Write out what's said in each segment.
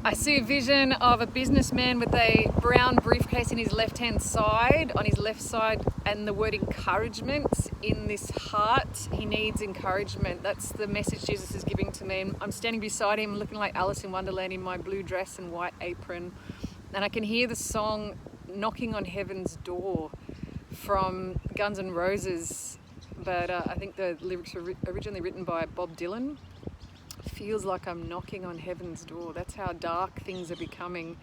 I see a vision of a businessman with a brown briefcase in his left-hand side, on his left side, and the word encouragement in this heart. He needs encouragement. That's the message Jesus is giving to me. I'm standing beside him looking like Alice in Wonderland in my blue dress and white apron. And I can hear the song Knocking on Heaven's Door from Guns N' Roses. But I think the lyrics were originally written by Bob Dylan. Feels like I'm knocking on heaven's door. That's how dark things are becoming.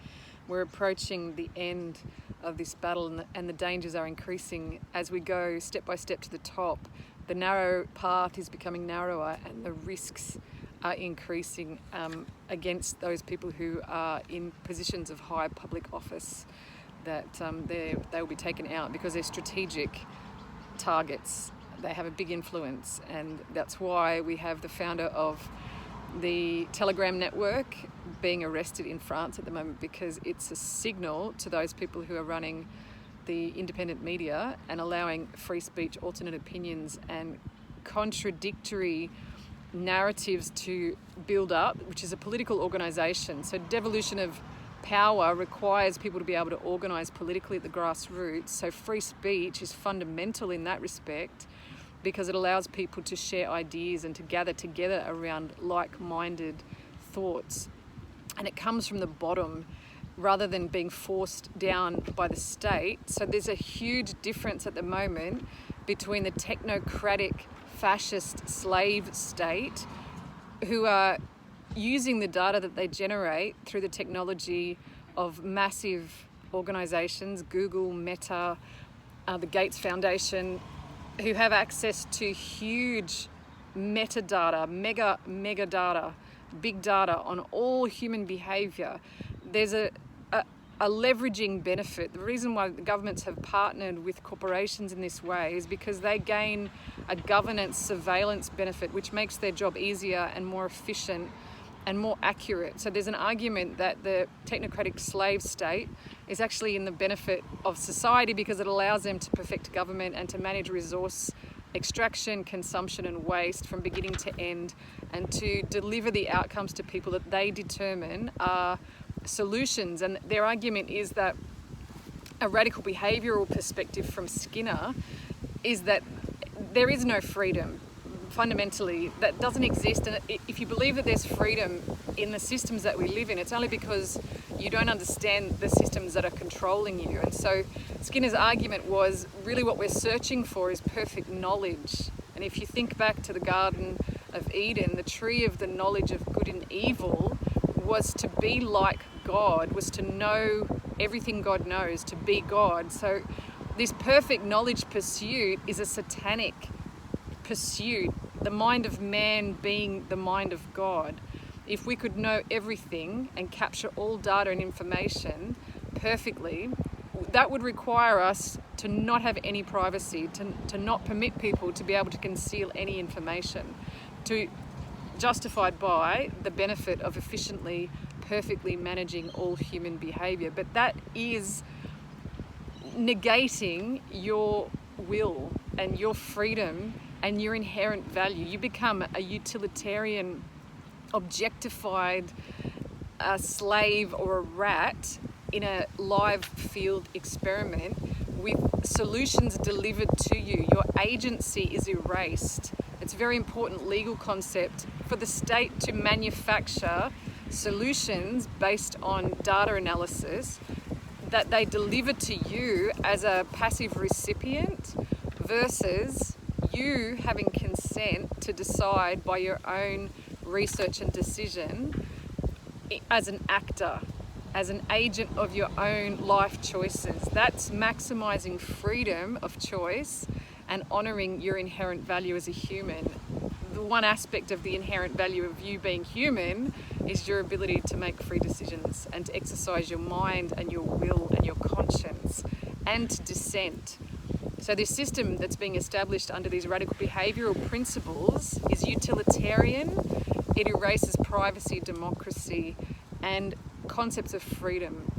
We're approaching the end of this battle, and the dangers are increasing as we go step by step to the top. The narrow path is becoming narrower, and the risks are increasing against those people who are in positions of high public office, that they will be taken out because they're strategic targets. They have a big influence, and that's why we have the founder of the Telegram network being arrested in France at the moment, because it's a signal to those people who are running the independent media and allowing free speech, alternate opinions and contradictory narratives to build up, which is a political organisation. So devolution of power requires people to be able to organise politically at the grassroots. So free speech is fundamental in that respect, because it allows people to share ideas and to gather together around like-minded thoughts. And it comes from the bottom rather than being forced down by the state. So there's a huge difference at the moment between the technocratic fascist slave state, who are using the data that they generate through the technology of massive organisations, Google, Meta, the Gates Foundation, who have access to huge metadata, mega data, big data on all human behaviour. There's a leveraging benefit. The reason why the governments have partnered with corporations in this way is because they gain a governance surveillance benefit, which makes their job easier and more efficient and more accurate. So there's an argument that the technocratic slave state is actually in the benefit of society, because it allows them to perfect government and to manage resource extraction, consumption and waste from beginning to end, and to deliver the outcomes to people that they determine are solutions. And their argument is that a radical behavioural perspective from Skinner is that there is no freedom. Fundamentally, that doesn't exist, and if you believe that there's freedom in the systems that we live in, it's only because you don't understand the systems that are controlling you. And so Skinner's argument was really what we're searching for is perfect knowledge. And if you think back to the Garden of Eden, the tree of the knowledge of good and evil was to be like God, was to know everything God knows, to be God. So this perfect knowledge pursuit is a satanic pursuit, the mind of man being the mind of God. If we could know everything and capture all data and information perfectly, that would require us to not have any privacy, to not permit people to be able to conceal any information, justified by the benefit of efficiently, perfectly managing all human behaviour. But that is negating your will and your freedom and your inherent value. You become a utilitarian, objectified slave or a rat in a live field experiment with solutions delivered to you. Your agency is erased. It's a very important legal concept for the state to manufacture solutions based on data analysis that they deliver to you as a passive recipient, versus you having consent to decide by your own research and decision as an actor, as an agent of your own life choices. That's maximizing freedom of choice and honoring your inherent value as a human. The one aspect of the inherent value of you being human is your ability to make free decisions and to exercise your mind and your will and your conscience and to dissent. So this system that's being established under these radical behavioural principles is utilitarian. It erases privacy, democracy, and concepts of freedom.